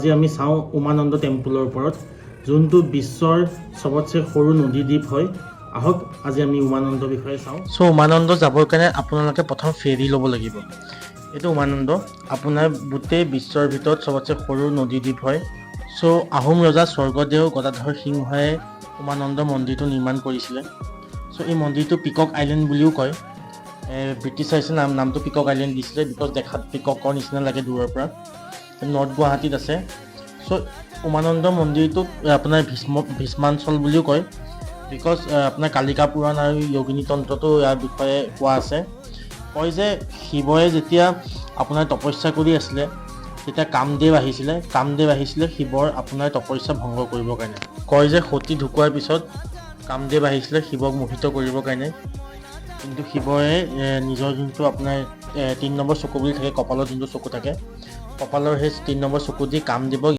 আজি আমি চাওঁ উমানন্দ টেম্পলৰ ওপৰত যোনটো বিশ্বৰ সবতছে সৰু নদী দ্বীপ হয়। আহক আজি আমি উমানন্দ বিষয়ে চাওঁ। উমানন্দ যাবৰ কাৰণে আপোনালোকে প্ৰথম ফেৰী ল'ব লাগিব। এইটো উমানন্দ আপোনাৰ গোটেই বিশ্বৰ ভিতৰত সবতছে সৰু নদী দ্বীপ হয়। আহোম ৰজা স্বৰ্গদেউ গদাধৰ সিংহই উমানন্দ মন্দিৰটো নিৰ্মাণ কৰিছিলে। এই মন্দিৰটো পিকক আইলেণ্ড বুলিও কয়। ব্ৰিটিছাৰ্ছে নামটো পিকক আইলেণ্ড দিছিলে বিকজ দেখাত পিককৰ নিচিনা লাগে দূৰৰ পৰা। নৰ্থ গুৱাহাটীত আছে। উমানন্দ মন্দিৰটোক আপোনাৰ ভীষ্মাঞ্চল বুলিও কয় বিকজ আপোনাৰ কালিকা পুৰাণ আৰু যোগিনী তন্ত্ৰতো ইয়াৰ বিষয়ে কোৱা আছে। কয় যে শিৱই যেতিয়া আপোনাৰ তপস্যা কৰি আছিলে তেতিয়া কামদেৱ আহিছিলে শিৱৰ আপোনাৰ তপস্যা ভংগ কৰিবৰ কাৰণে। কয় যে সতী ঢুকোৱাৰ পিছত কামদেৱ আহিছিলে শিৱক মোহিত কৰিবৰ কাৰণে, কিন্তু শিৱই নিজৰ যোনটো আপোনাৰ 3 নম্বৰ চকু বুলি থাকে, কপালৰ যোনটো চকু থাকে, কপালৰ সেই 3 নম্বৰ চকু দি কামদেৱক